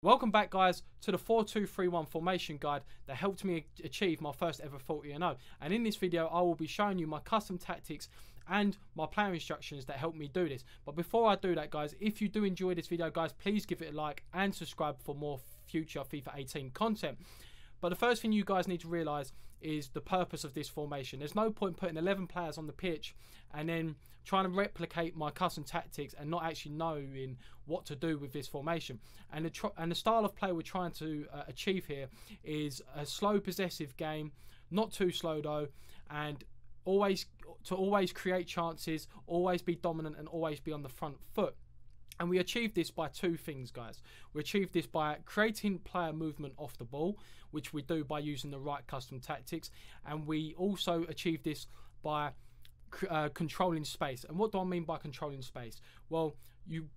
Welcome back, guys, to the 4-2-3-1 formation guide that helped me achieve my first ever 40-0. And in this video, I will be showing you my custom tactics and my player instructions that helped me do this. But before I do that, guys, if you do enjoy this video, guys, please give it a like and subscribe for more future FIFA 18 content. But the first thing you guys need to realise is the purpose of this formation. There's no point putting 11 players on the pitch and then trying to replicate my custom tactics and not actually knowing what to do with this formation. And the style of play we're trying to achieve here is a slow possessive game, not too slow though, and always create chances, always be dominant and always be on the front foot. And we achieve this by two things, guys. We achieve this by creating player movement off the ball, which we do by using the right custom tactics. And we also achieve this by controlling space. And what do I mean by controlling space? Well, you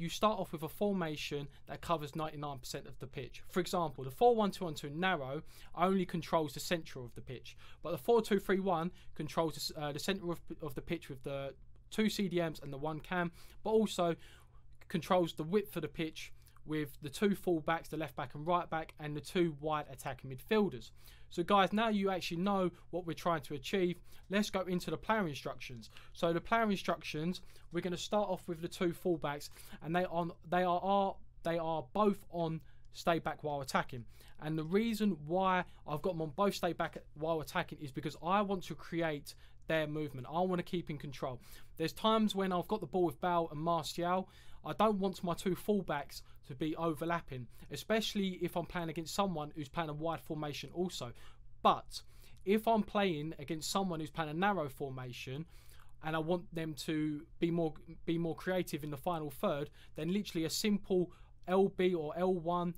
start off with a formation that covers 99% of the pitch. For example, the 4-1-2-1-2 narrow only controls the centre of the pitch, but the 4-2-3-1 controls the centre of the pitch with the 2 CDMs and the 1 cam, but also controls the width of the pitch with the 2 full-backs, the left back and right back, and the 2 wide attacking midfielders. So guys, now you actually know what we're trying to achieve. Let's go into the player instructions. So the player instructions, we're going to start off with the 2 full-backs, and they are both on stay back while attacking. And the reason why I've got them on both stay back while attacking is because I want to create their movement. I want to keep in control. There's times when I've got the ball with Bale and Martial, I don't want my 2 fullbacks to be overlapping, especially if I'm playing against someone who's playing a wide formation also. But if I'm playing against someone who's playing a narrow formation and I want them to be more creative in the final third, then literally a simple LB or L1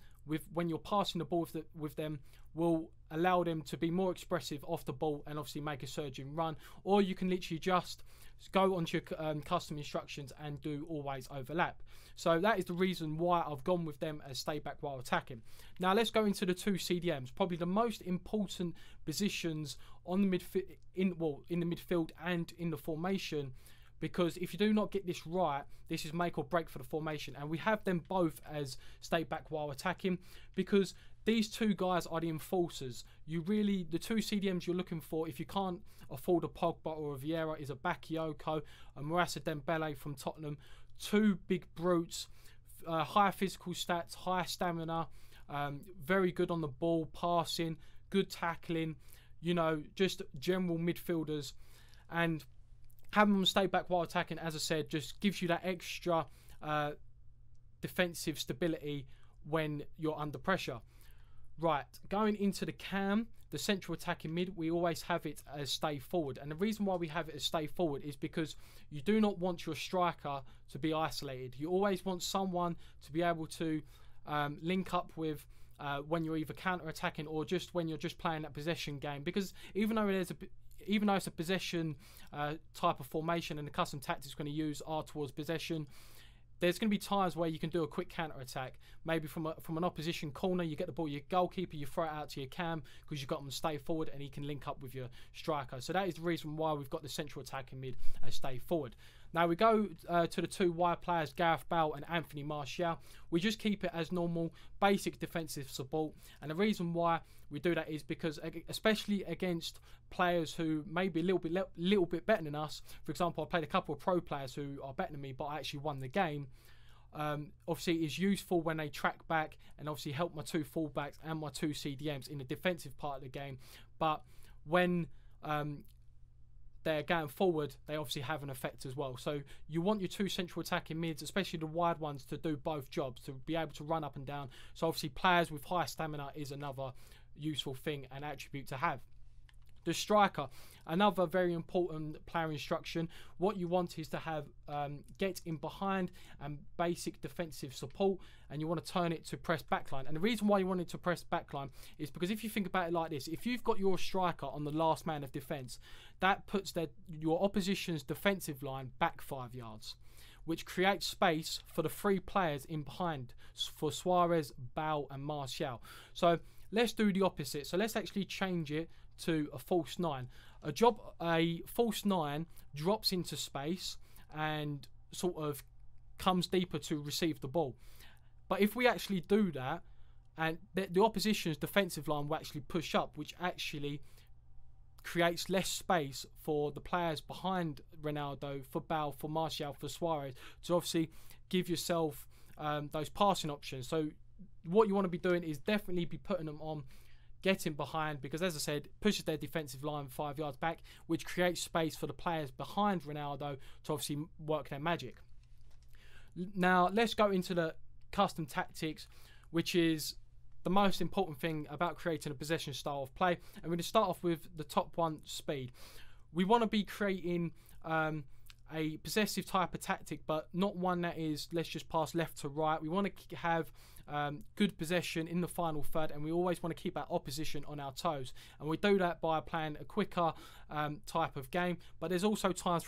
when you're passing the ball with them will allow them to be more expressive off the ball and obviously make a surging run. Or you can literally just go onto your custom instructions and do always overlap. So that is the reason why I've gone with them as stay back while attacking. Now let's go into the 2 CDMs, probably the most important positions on the in the midfield and in the formation. Because if you do not get this right, this is make or break for the formation. And we have them both as stay back while attacking, because these 2 guys are the enforcers. The 2 CDMs you're looking for, if you can't afford a Pogba or a Vieira, is a Bakayoko, a Morasa Dembele from Tottenham. 2 big brutes, high physical stats, high stamina, very good on the ball, passing, good tackling, you know, just general midfielders. And having them stay back while attacking, as I said, just gives you that extra defensive stability when you're under pressure. Right, going into the cam, the central attacking mid, we always have it as stay forward. And the reason why we have it as stay forward is because you do not want your striker to be isolated. You always want someone to be able to link up with when you're either counter-attacking or just when you're just playing that possession game. Because even though it's a possession type of formation and the custom tactics we're going to use are towards possession, there's going to be times where you can do a quick counter-attack. Maybe from an opposition corner, you get the ball, your goalkeeper, you throw it out to your cam because you've got him to stay forward and he can link up with your striker. So that is the reason why we've got the central attacking mid as stay forward. Now we go to the 2 wide players, Gareth Bale and Anthony Martial. We just keep it as normal, basic defensive support. And the reason why we do that is because, especially against players who may be a little bit better than us. For example, I played a couple of pro players who are better than me, but I actually won the game. Obviously, it's useful when they track back and obviously help my 2 fullbacks and my 2 CDMs in the defensive part of the game. But when they're going forward, they obviously have an effect as well. So you want your 2 central attacking mids, especially the wide ones, to do both jobs, to be able to run up and down. So obviously players with high stamina is another useful thing and attribute to have. The striker, another very important player instruction. What you want is to have get in behind and basic defensive support, and you want to turn it to press backline. And the reason why you want it to press backline is because if you think about it like this, if you've got your striker on the last man of defence, that puts your opposition's defensive line back 5 yards, which creates space for the 3 players in behind, for Suarez, Bale and Martial. So let's do the opposite. So let's actually change it to a false 9. A false 9 drops into space and sort of comes deeper to receive the ball. But if we actually do that, and the opposition's defensive line will actually push up, which actually creates less space for the players behind Ronaldo, for Bale, for Martial, for Suarez, to obviously give yourself those passing options. So what you want to be doing is definitely be putting them on getting behind, because as I said, pushes their defensive line 5 yards back, which creates space for the players behind Ronaldo to obviously work their magic. Now let's go into the custom tactics, which is the most important thing about creating a possession style of play. And we're going to start off with the top one, speed. We want to be creating a possessive type of tactic, but not one that is let's just pass left to right. We want to have good possession in the final third, and we always want to keep our opposition on our toes, and we do that by playing a quicker type of game. But there's also times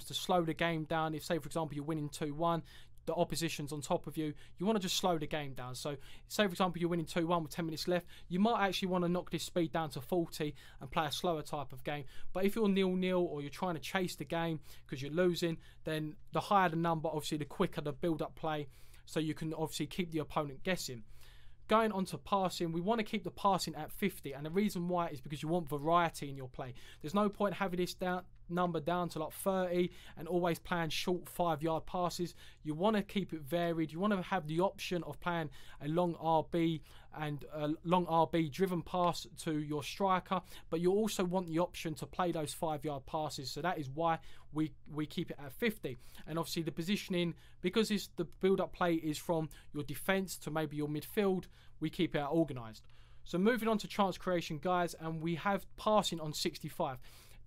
to slow the game down. If, say for example, you're winning 2-1, the opposition's on top of you, you want to just slow the game down. So say for example you're winning 2-1 with 10 minutes left, you might actually want to knock this speed down to 40 and play a slower type of game. But if you're 0-0 or you're trying to chase the game because you're losing, then the higher the number, obviously the quicker the build-up play, so you can obviously keep the opponent guessing. Going on to passing, we want to keep the passing at 50, and the reason why is because you want variety in your play. There's no point having this number down to like 30 and always playing short 5-yard passes. You want to keep it varied. You want to have the option of playing a long RB and a long RB driven pass to your striker, but you also want the option to play those 5-yard passes. So that is why we keep it at 50. And obviously the positioning, because the build-up play is from your defense to maybe your midfield, we keep it organised. So moving on to chance creation, guys, and we have passing on 65.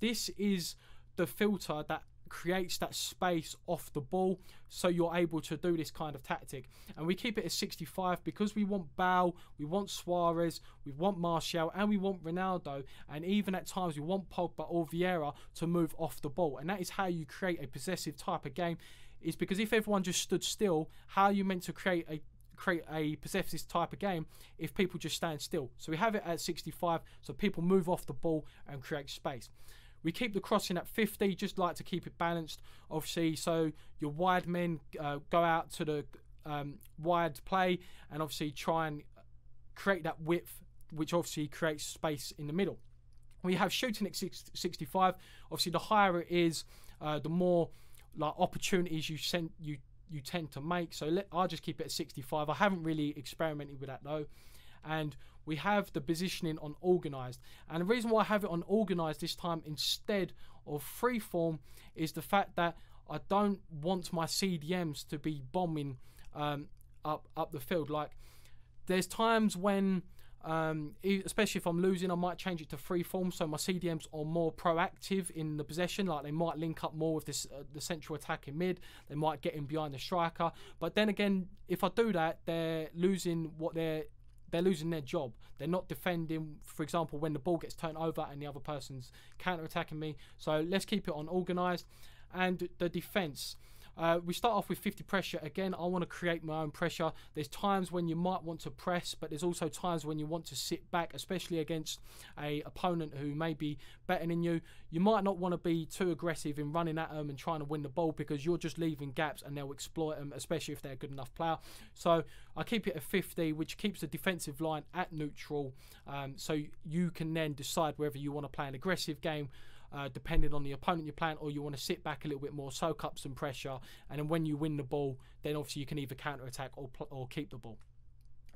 This is the filter that creates that space off the ball, so you're able to do this kind of tactic. And we keep it at 65 because we want Bale, we want Suarez, we want Martial, and we want Ronaldo, and even at times we want Pogba or Vieira to move off the ball. And that is how you create a possessive type of game, is because if everyone just stood still, how are you meant to create a possessive type of game if people just stand still? So we have it at 65 so people move off the ball and create space. We keep the crossing at 50, just like to keep it balanced, obviously, so your wide men go out to the wide play and obviously try and create that width, which obviously creates space in the middle. We have shooting at 65. Obviously, the higher it is, the more like opportunities you tend to make. So I'll just keep it at 65. I haven't really experimented with that though. And we have the positioning on organised. And the reason why I have it on organised this time instead of freeform is the fact that I don't want my CDMs to be bombing up the field. Like, there's times when, especially if I'm losing, I might change it to freeform, so my CDMs are more proactive in the possession. Like, they might link up more with this the central attack in mid. They might get in behind the striker. But then again, if I do that, they're losing they're losing their job. They're not defending, for example, when the ball gets turned over and the other person's counter-attacking me. So let's keep it on organised. And the defence. We start off with 50 pressure. Again, I want to create my own pressure. There's times when you might want to press, but there's also times when you want to sit back, especially against a opponent who may be better than you. You might not want to be too aggressive in running at them and trying to win the ball, because you're just leaving gaps and they'll exploit them, especially if they're a good enough player. So I keep it at 50, which keeps the defensive line at neutral. So you can then decide whether you want to play an aggressive game, depending on the opponent you're playing, or you want to sit back a little bit more, soak up some pressure, and then when you win the ball, then obviously you can either counter-attack or keep the ball.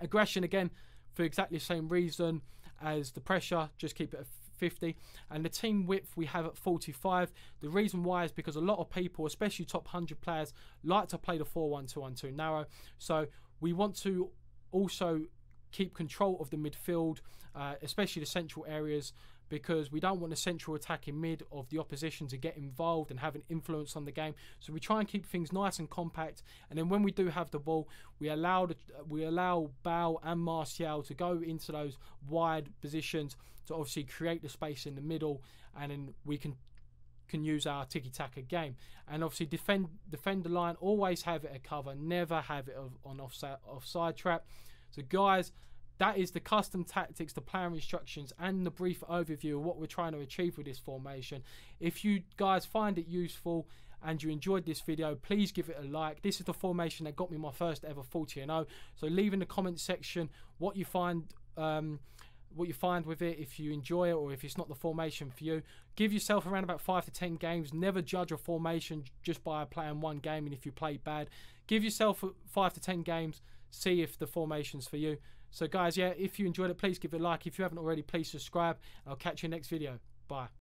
Aggression, again, for exactly the same reason as the pressure, just keep it at 50. And the team width we have at 45. The reason why is because a lot of people, especially top 100 players, like to play the 4-1-2-1-2 narrow. So we want to also keep control of the midfield, especially the central areas, because we don't want the central attacking mid of the opposition to get involved and have an influence on the game. So we try and keep things nice and compact, and then when we do have the ball, we allow Bale and Martial to go into those wide positions to obviously create the space in the middle, and then we can use our tiki-taka game. And obviously defend the line, always have it a cover, never have it on offside trap. So guys, that is the custom tactics, the player instructions, and the brief overview of what we're trying to achieve with this formation. If you guys find it useful and you enjoyed this video, please give it a like. This is the formation that got me my first ever 40-0. So leave in the comment section what you find with it, if you enjoy it or if it's not the formation for you. Give yourself around about 5 to 10 games. Never judge a formation just by playing one game, and if you play bad, give yourself 5 to 10 games, see if the formation's for you. So guys, yeah, if you enjoyed it, please give it a like. If you haven't already, please subscribe. I'll catch you next video. Bye.